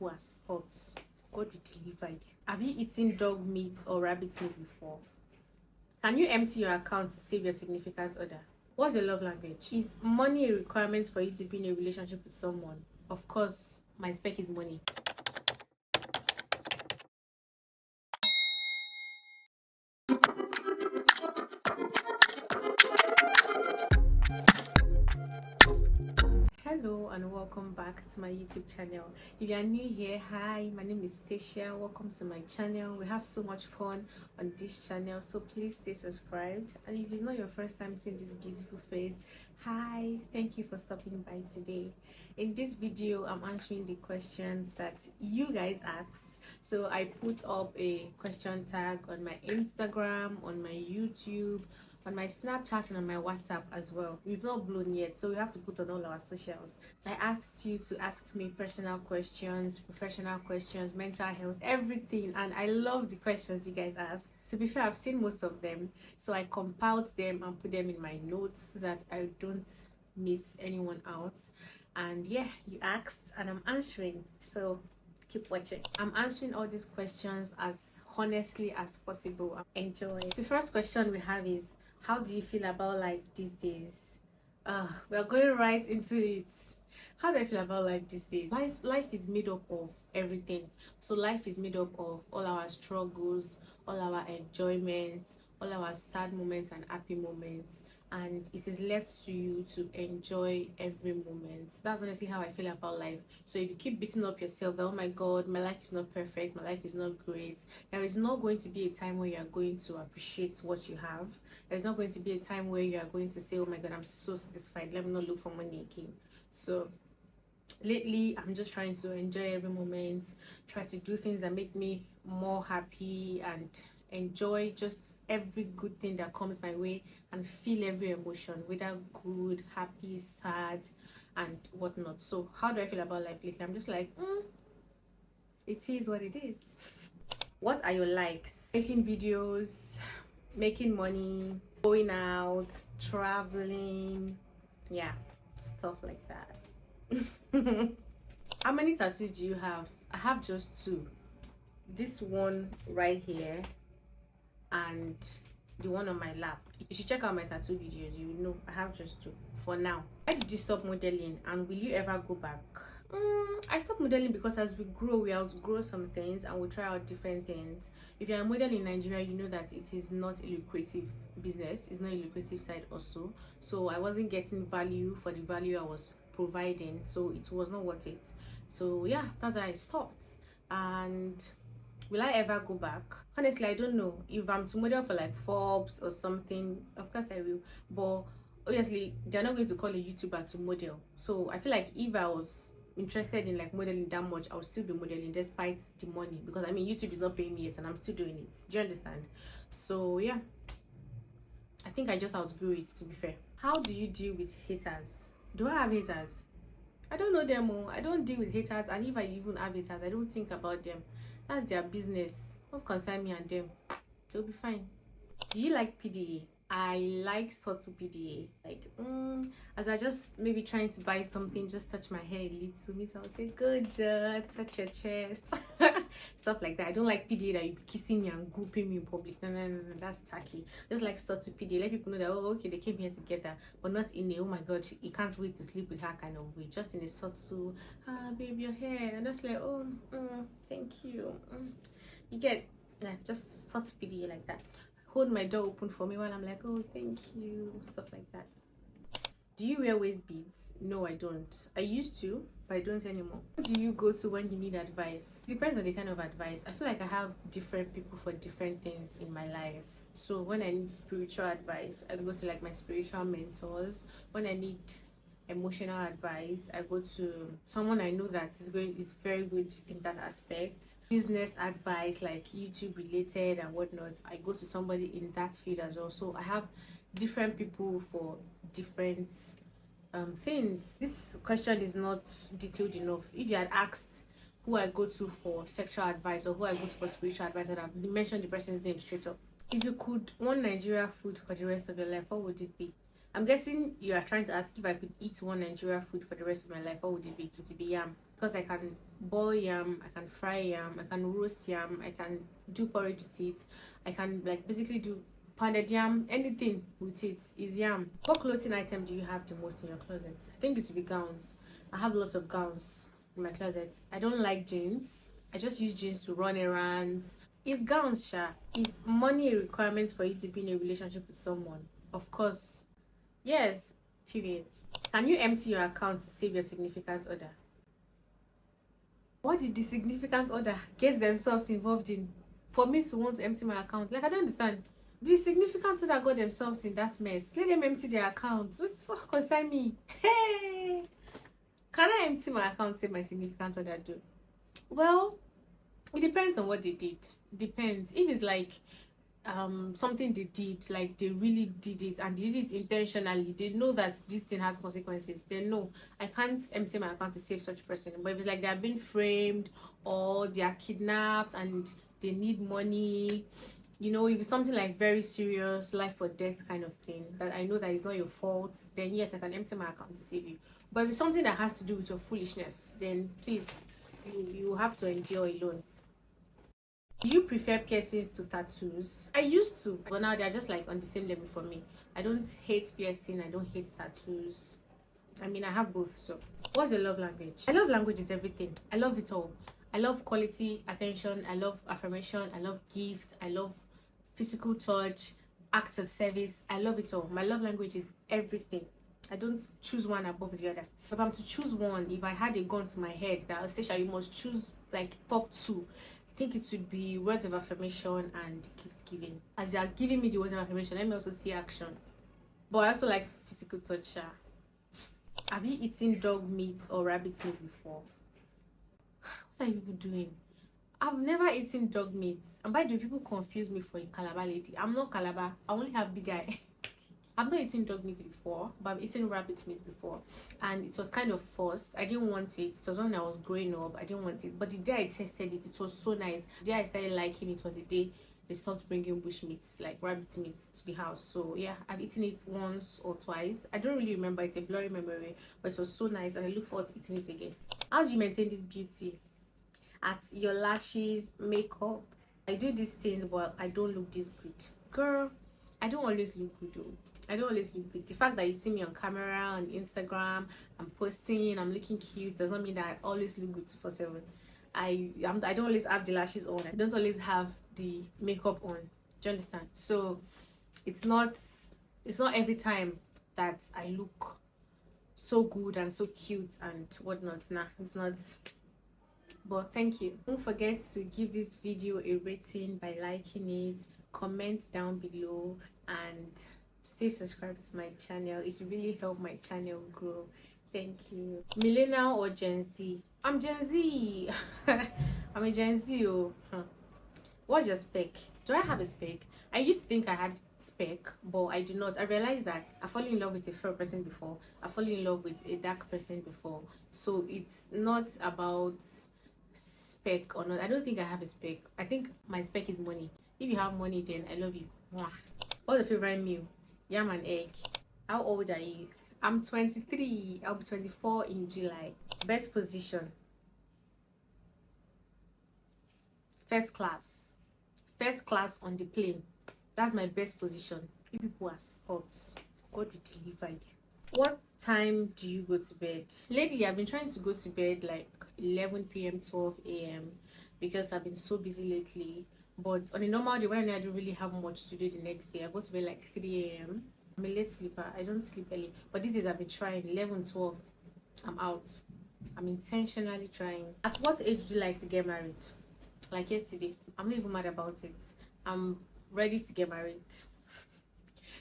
simple as sports. God will deliver you. Have you eaten dog meat or rabbit meat before? Can you empty your account to save your significant other? What's your love language? Is money a requirement for you to be in a relationship with someone? Of course, my spec is money. Hello and welcome back to my YouTube channel. If you are new here, hi, my name is Stecia. Welcome to my channel. We have so much fun on this channel, so please stay subscribed. And if it's not your first time seeing this beautiful face, hi, thank you for stopping by today. In this video, I'm answering the questions that you guys asked. So I put up a question tag on my Instagram, on my YouTube, on my Snapchat, and on my WhatsApp as well. We've not blown yet, so we have to put on all our socials. I asked you to ask me personal questions, professional questions, mental health, everything, and I love the questions you guys ask. To be fair, I've seen most of them, so I compiled them and put them in my notes so that I don't miss anyone out. And yeah, you asked and I'm answering, so keep watching. I'm answering all these questions as honestly as possible. Enjoy. The first question we have is, how do you feel about life these days? We're going right into it. How do I feel about life these days? Life is made up of everything. So life is made up of all our struggles, all our enjoyment, all our sad moments and happy moments, and it is left to you to enjoy every moment. That's honestly how I feel about life. So if you keep beating up yourself that, oh my god, my life is not perfect, my life is not great, there is not going to be a time where you are going to appreciate what you have. There's not going to be a time where you are going to say, oh my god, I'm so satisfied, let me not look for money again. So lately I'm just trying to enjoy every moment, try to do things that make me more happy, and enjoy just every good thing that comes my way, and feel every emotion, whether good, happy, sad, and whatnot. So how do I feel about life lately? I'm just like, it is what it is. What are your likes? Making videos, making money, going out, traveling, yeah, stuff like that. How many tattoos do you have? I have just two. This one right here and the one on my lap. You should check out my tattoo videos. You will know I have just two for now. Why did you stop modeling, and will you ever go back? I stopped modeling because as we grow, we outgrow some things and we try out different things. If you're a model in Nigeria, you know that it is not a lucrative business. It's not a lucrative side also. So I wasn't getting value for the value I was providing, so it was not worth it. So yeah, that's why I stopped. And will I ever go back? Honestly, I don't know. If I'm to model for like Forbes or something, of course I will. But obviously, they're not going to call a YouTuber to model. So I feel like if I was interested in like modeling that much, I would still be modeling despite the money, because I mean YouTube is not paying me yet and I'm still doing it. Do you understand? So yeah, I think I just outgrew it, to be fair. How do you deal with haters? Do I have haters? I don't know them all. I don't deal with haters, and if I even have haters, I don't think about them. That's their business. What's concern me and them? They'll be fine. Do you like PDA? I like subtle PDA. Like, as I just maybe trying to buy something, just touch my hair a little bit. So I'll say, good job, touch your chest. Stuff like that. I don't like PDA that you be kissing me and grouping me in public. No, that's tacky. Just like subtle PDA. Let people know that, oh, okay, they came here together, but not in a, oh my god, you can't wait to sleep with her kind of way. Just in a subtle, babe, your hair. And just like, oh, thank you. You get, yeah, just subtle PDA like that. Hold my door open for me while I'm like, oh, thank you, stuff like that. Do you wear waist beads? No, I don't. I used to, but I don't anymore. Who do you go to when you need advice? It depends on the kind of advice. I feel like I have different people for different things in my life. So when I need spiritual advice, I go to like my spiritual mentors. When I need emotional advice, I go to someone I know that is very good in that aspect. Business advice, like YouTube related and whatnot, I go to somebody in that field as well. So I have different people for different things. This question is not detailed enough. If you had asked who I go to for sexual advice or who I go to for spiritual advice, I'd have mentioned the person's name straight up. If you could one Nigeria food for the rest of your life, what would it be? I'm guessing you are trying to ask if I could eat one Nigeria food for the rest of my life, what would it be? It would be yam. because I can boil yam, I can fry yam, I can roast yam, I can do porridge with it, I can like basically do pounded yam, anything with it is yam. What clothing item do you have the most in your closet? I think it would be gowns. I have lots of gowns in my closet. I don't like jeans. I just use jeans to run errands. It's gowns, sha. Is money a requirement for you to be in a relationship with someone? Of course. Yes. Period. Can you empty your account to save your significant other? What did the significant other get themselves involved in for me to want to empty my account? Like, I don't understand. The significant other got themselves in that mess. Let them empty their account. What's so concern me? Hey, can I empty my account? Say my significant other do. Well, it depends on what they did. Depends. If it's like something they did, like they really did it and they did it intentionally, they know that this thing has consequences, then no, I can't empty my account to save such person. But if it's like they are being framed or they are kidnapped and they need money, you know, if it's something like very serious, life or death kind of thing that I know that is not your fault, then yes, I can empty my account to save you. But if it's something that has to do with your foolishness, then please, you have to endure alone. Do you prefer piercings to tattoos? I used to, but now they're just like on the same level for me. I don't hate piercing, I don't hate tattoos. I mean, I have both. So what's your love language? I love languages, everything. I love it all. I love quality attention, I love affirmation, I love gifts, I love physical touch, acts of service. I love it all. My love language is everything. I don't choose one above the other. If I'm to choose one, if I had a gun to my head that I'll say, you must choose like top two, I think it would be words of affirmation and gift giving. As they are giving me the words of affirmation, let me also see action. But I also like physical touch. Have you eaten dog meat or rabbit meat before? What are you people doing? I've never eaten dog meat. And by the way, people confuse me for a Calabar lady. I'm not Calabar. I only have big eye. I've not eaten dog meat before, but I've eaten rabbit meat before, and it was kind of forced. I didn't want it. It was when I was growing up. I didn't want it, but the day I tasted it, it was so nice. The day I started liking it was the day they stopped bringing bush meats like rabbit meat to the house. So yeah, I've eaten it once or twice. I don't really remember. It's a blurry memory, but it was so nice, and I look forward to eating it again. How do you maintain this beauty? At your lashes, makeup. I do these things, but I don't look this good, girl. I don't always look good though. I don't always look good. The fact that you see me on camera, on Instagram, I'm posting, I'm looking cute, doesn't mean that I always look good 247. I don't always have the lashes on. I don't always have the makeup on. Do you understand? So it's not every time that I look so good and so cute and whatnot. Nah, it's not. But thank you. Don't forget to give this video a rating by liking it, comment down below, and stay subscribed to my channel. It really helped my channel grow. Thank you. Millennial or Gen Z? I'm Gen Z. I'm a Gen Z. Oh. What's your spec? Do I have a spec? I used to think I had spec, but I do not. I realized that I fall in love with a fair person before. I fall in love with a dark person before. So it's not about spec or not. I don't think I have a spec. I think my spec is money. If you have money, then I love you. What's your favorite meal? Yam and egg. How old are you? I'm 23. I'll be 24 in July. Best position? First class. First class on the plane. That's my best position. You people are sports. God will deliver you. What time do you go to bed? Lately, I've been trying to go to bed like 11 p.m. 12 a.m. because I've been so busy lately. But on a normal day, when I don't really have much to do the next day, I go to bed like 3 a.m. I'm a late sleeper. I don't sleep early. But these days I've been trying. 11, 12, I'm out. I'm intentionally trying. At what age would you like to get married? Like yesterday. I'm not even mad about it. I'm ready to get married.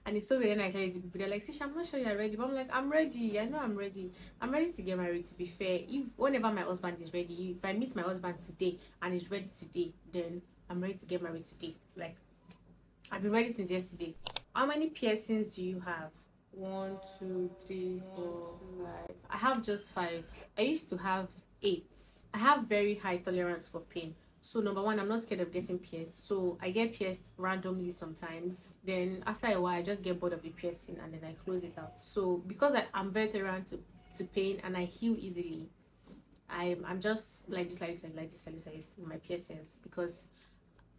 And it's so weird when I tell it to people. They're like, Stecia, I'm not sure you're ready. But I'm like, I'm ready. I know I'm ready. I'm ready to get married, to be fair. Whenever my husband is ready, if I meet my husband today and he's ready today, then I'm ready to get married today. Like, I've been ready since yesterday. How many piercings do you have? 1, 2, 3, 4, 5. I have just 5. I used to have 8. I have very high tolerance for pain. So number one, I'm not scared of getting pierced. So I get pierced randomly sometimes. Then after a while, I just get bored of the piercing and then I close it out. So because I'm very tolerant to pain and I heal easily, I'm just like this, with my piercings, because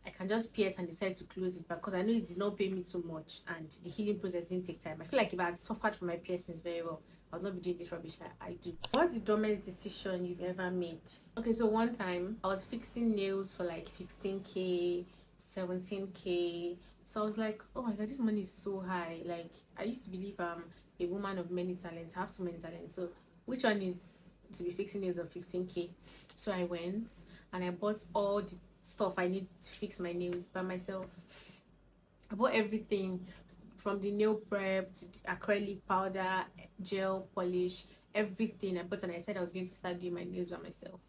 I can just pierce and decide to close it because I know it did not pay me too much and the healing process didn't take time. I feel like if I had suffered from my piercings very well, I would not be doing this rubbish that I do. What's the dumbest decision you've ever made? Okay, so one time I was fixing nails for like 15k, 17k. So I was like, oh my god, this money is so high. Like, I used to believe I'm a woman of many talents, I have so many talents. So which one is to be fixing nails of 15k? So I went and I bought all the stuff I need to fix my nails by myself. I bought everything from the nail prep to the acrylic powder, gel polish, everything I bought, and I said I was going to start doing my nails by myself.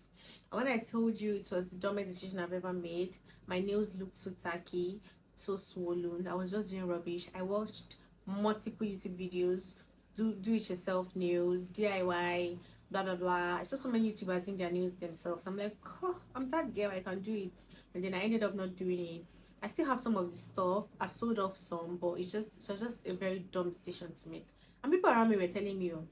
And when I told you it was the dumbest decision I've ever made, my nails looked so tacky, so swollen. I was just doing rubbish. I watched multiple YouTube videos, do it yourself nails, DIY, blah blah blah. I saw so many YouTubers doing their nails themselves. I'm like, oh, I'm that girl, I can do it. And then I ended up not doing it. I still have some of the stuff. I've sold off some, but it was just a very dumb decision to make. And people around me were telling me, oh,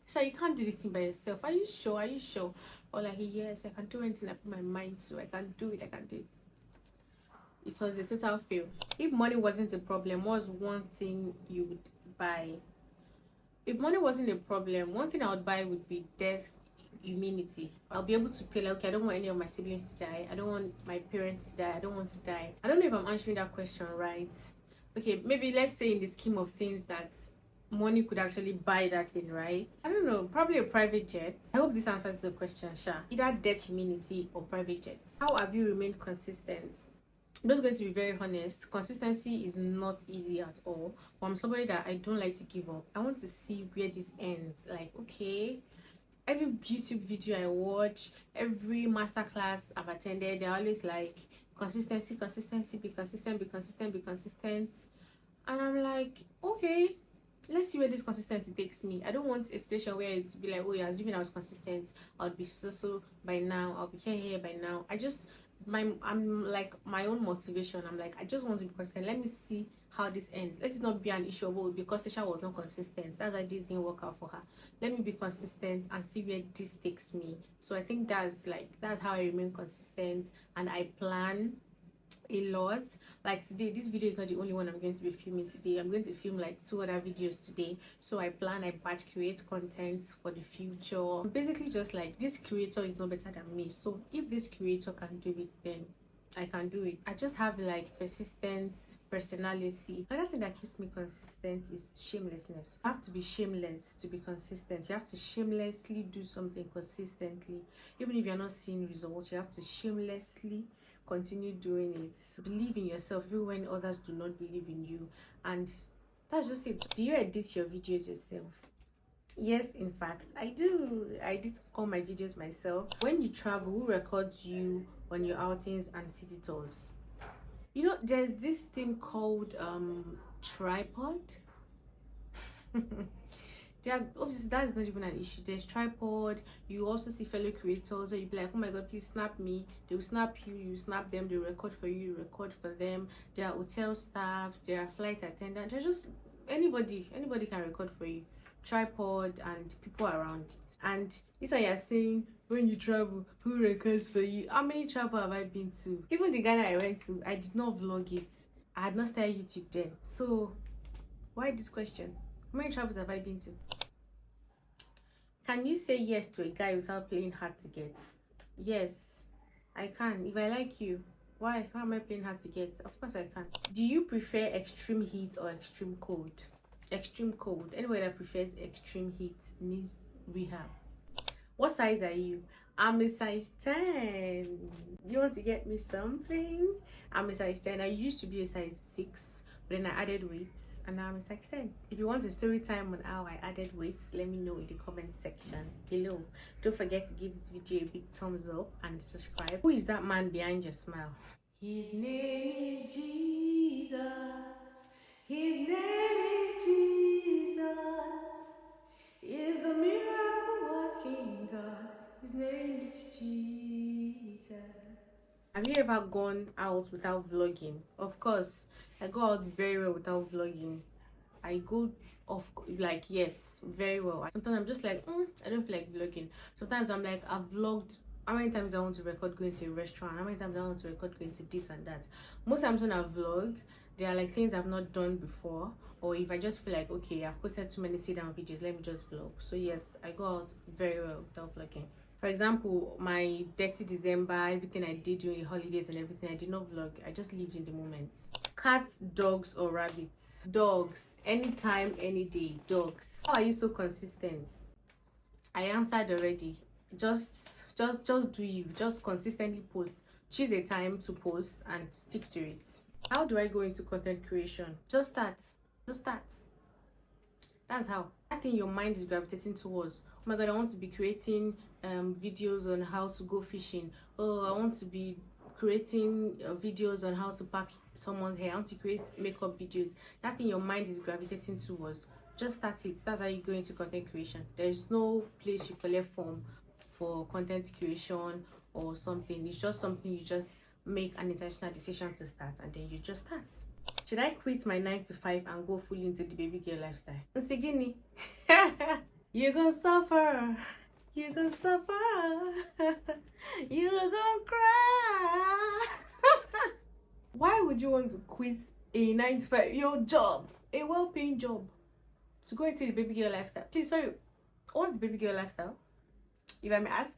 so you can't do this thing by yourself. Are you sure? Are you sure? Or like, yes, I can do anything I put my mind to. I can do it. I can do it. It was a total fail. If money wasn't a problem, what's one thing you would buy? If money wasn't a problem, one thing I would buy would be death immunity. I'll be able to pay, like, okay, I don't want any of my siblings to die. I don't want my parents to die. I don't want to die. I don't know if I'm answering that question right. Okay, maybe let's say in the scheme of things that money could actually buy that thing, right? I don't know, probably a private jet. I hope this answers the question, Sha. Either death immunity or private jets. How have you remained consistent? I'm just going to be very honest. Consistency is not easy at all. But I'm somebody that I don't like to give up. I want to see where this ends. Like, okay, every YouTube video I watch, every masterclass I've attended, they're always like, consistency, be consistent, be consistent, be consistent. And I'm like, okay, let's see where this consistency takes me. I don't want a situation where it's be like, oh, you're assuming I was consistent, I'll be so by now, I'll be here by now. I'm like my own motivation. I'm like, I just want to be consistent. Let me see how this ends. Let it not be an issue of, because Stecia was not consistent, that's why this didn't work out for her. Let me be consistent and see where this takes me. So I think that's how I remain consistent, and I plan a lot. Like today, this video is not the only one I'm going to be filming today. I'm going to film like 2 other videos today. So I batch create content for the future. Basically, just like, this creator is no better than me, so if this creator can do it, then I can do it. I just have like persistent personality. Another thing that keeps me consistent is shamelessness. You have to be shameless to be consistent. You have to shamelessly do something consistently. Even if you're not seeing results, you have to shamelessly continue doing it. Believe in yourself even when others do not believe in you. And that's just it. Do you edit your videos yourself? Yes, in fact, I do. I edit all my videos myself. When you travel, who records you on your outings and city tours? You know, there's this thing called tripod. Obviously that's not even an issue. There's tripod. You also see fellow creators, so you be like, oh my god, please snap me. They will snap you, you snap them, they record for you, you record for them. There are hotel staffs, there are flight attendants. There's just anybody can record for you. Tripod and people around. And this one you're saying, when you travel, who records for you? How many travel have I been to? Even the Ghana I went to, I did not vlog it. I had not started YouTube then. So why this question? How many travels have I been to? Can you say yes to a guy without playing hard to get? Yes, I can. If I like you, why am I playing hard to get? Of course I can. Do you prefer extreme heat or extreme cold? Extreme cold. Anyone that prefers extreme heat needs rehab. What size are you? I'm a size 10. You want to get me something? I'm a size 10. I used to be a size 6. But then I added weight and now I'm a size 10. If you want a story time on how I added weight, let me know in the comment section below. Don't forget to give this video a big thumbs up and subscribe. Who is that man behind your smile? His name is Jesus. His name is Jesus. He is the miracle working God. His name is Jesus. Have you ever gone out without vlogging? Of course, I go out very well without vlogging. I go off, like, yes, very well. Sometimes I'm just like, I don't feel like vlogging. Sometimes I'm like, I've vlogged how many times I want to record going to a restaurant, how many times I want to record going to this and that. Most times when I vlog, there are like things I've not done before, or if I just feel like, okay, I've posted too many sit down videos, let me just vlog. So yes, I go out very well without vlogging. For example, my dirty December, everything I did during the holidays and everything, I did not vlog. I just lived in the moment. Cats, dogs, or rabbits? Dogs. Anytime, any day. Dogs. How are you so consistent? I answered already. Just do you. Just consistently post. Choose a time to post and stick to it. How do I go into content creation? Just start. Just start. That's how. I think your mind is gravitating towards, oh my god, I want to be creating videos on how to go fishing. Oh, I want to be creating videos on how to pack someone's hair. I want to create makeup videos. That thing your mind is gravitating towards, just start it. That's how you go into content creation. There's no place you collect form for content creation or something. It's just something you just make an intentional decision to start, and then you just start. Should I quit my 9 to 5 and go fully into the baby girl lifestyle? Nsigini. You're gonna suffer. You're gonna suffer. You're gonna cry. Why would you want to quit a 9 to 5, your job, a well-paying job, to go into the baby girl lifestyle? Please, sorry, what's the baby girl lifestyle? If I may ask,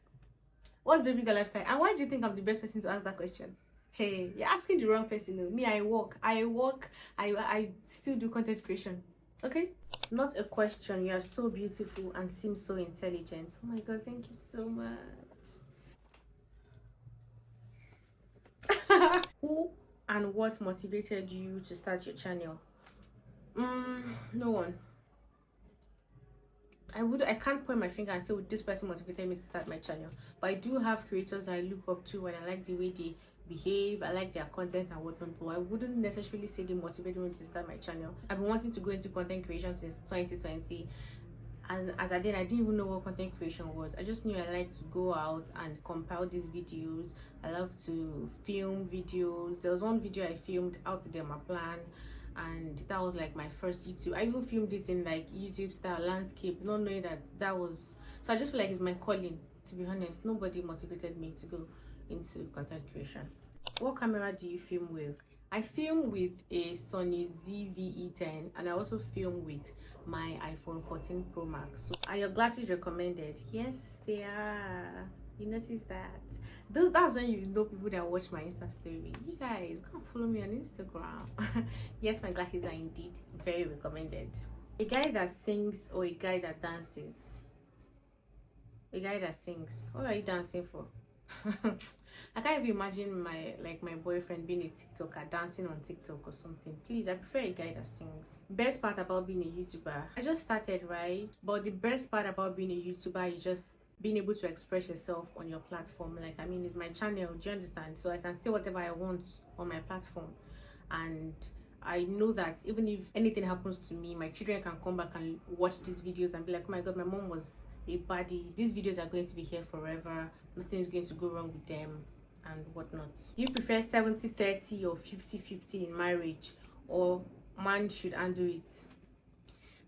what's baby girl lifestyle? And why do you think I'm the best person to ask that question? Hey, you're asking the wrong person. No. Me, I work, I still do content creation. Okay? Not a question. You are so beautiful and seem so intelligent. Oh my god, thank you so much. Who and what motivated you to start your channel? No one. I can't point my finger and say, well, this person motivated me to start my channel. But I do have creators I look up to and I like the way they behave, I like their content and whatnot, but I wouldn't necessarily say they motivated me to start my channel. I've been wanting to go into content creation since 2020, and as I didn't even know what content creation was. I just knew I like to go out and compile these videos. I love to film videos. There was one video I filmed out there, my plan, and that was like my first YouTube. I even filmed it in like YouTube style landscape, not knowing that was, so I just feel like it's my calling. To be honest, nobody motivated me to go into content creation. What camera do you film with? I film with a Sony ZV-E10 and I also film with my iPhone 14 Pro Max. So, are your glasses recommended? Yes, they are. You notice that? That's when you know people that watch my Insta story. You guys, come follow me on Instagram. Yes, my glasses are indeed very recommended. A guy that sings or a guy that dances? A guy that sings. What are you dancing for? I can't even imagine my boyfriend being a TikToker, dancing on TikTok or something. Please, I prefer a guy that sings. Best part about being a YouTuber, I just started, right? But the best part about being a YouTuber is just being able to express yourself on your platform. Like, I mean, it's my channel, do you understand? So I can say whatever I want on my platform, and I know that even if anything happens to me, my children can come back and watch these videos and be like, oh my god, my mom was a baddie. These videos are going to be here forever. Nothing is going to go wrong with them and whatnot. Do you prefer 70-30 or 50-50 in marriage, or man should undo it?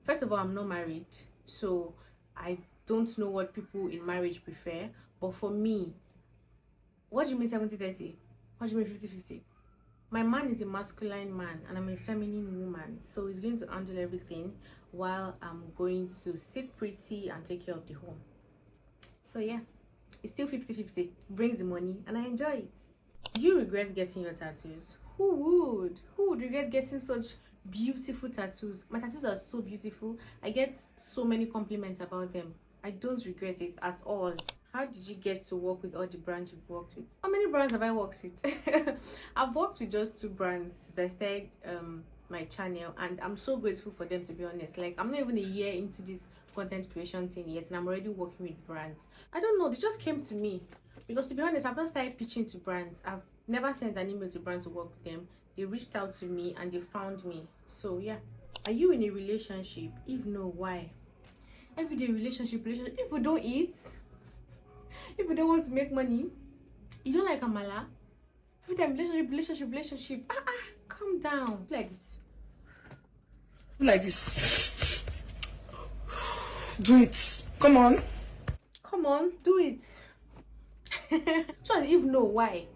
First of all, I'm not married, so I don't know what people in marriage prefer. But for me, what do you mean 70-30? What do you mean 50-50? My man is a masculine man and I'm a feminine woman, so he's going to handle everything while I'm going to sit pretty and take care of the home. So yeah, it's still 50-50. Brings the money and I enjoy it. Do you regret getting your tattoos? Who would regret getting such beautiful tattoos? My tattoos are so beautiful. I get so many compliments about them. I don't regret it at all. How did you get to work with all the brands you've worked with? How many brands have I worked with? I've worked with just 2 brands since I started my channel, and I'm so grateful for them, to be honest. Like, I'm not even a year into this content creation thing yet and I'm already working with brands. I don't know, they just came to me, because to be honest, I've not started pitching to brands. I've never sent an email to brands to work with them. They reached out to me and they found me. So yeah. Are you in a relationship? If no, why? Everyday relationship. People don't eat. If you don't want to make money, you don't like amala. Every time relationship. Calm down. Like this. Like this. Do it. Come on. Come on, do it. So I don't even know why.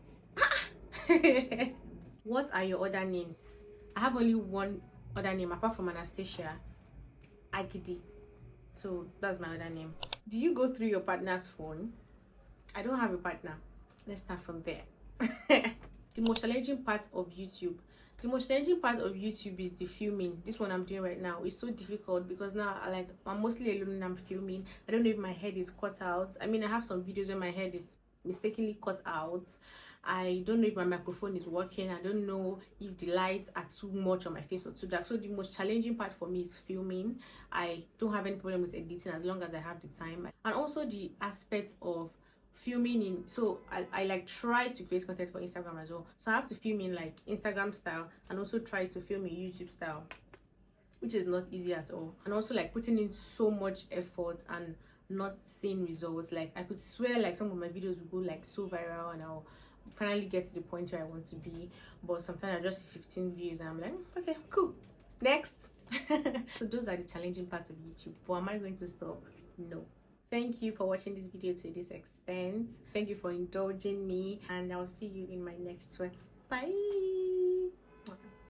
What are your other names? I have only one other name apart from Anastasia. Agidi. So that's my other name. Do you go through your partner's phone? I don't have a partner. Let's start from there. The most challenging part of YouTube. The most challenging part of YouTube is the filming. This one I'm doing right now is so difficult because now I'm mostly alone when I'm filming. I don't know if my head is cut out. I mean, I have some videos where my head is mistakenly cut out. I don't know if my microphone is working. I don't know if the lights are too much on my face or too dark. So the most challenging part for me is filming. I don't have any problem with editing as long as I have the time. And also the aspect of filming in, so I like try to create content for Instagram as well, so I have to film in like Instagram style and also try to film in YouTube style, which is not easy at all. And also like putting in so much effort and not seeing results. Like I could swear like some of my videos will go like so viral and I'll finally get to the point where I want to be, but sometimes I just see 15 views and I'm like, okay, cool, next. So those are the challenging parts of YouTube. But am I going to stop? No. Thank you for watching this video to this extent. Thank you for indulging me, and I'll see you in my next one. Bye.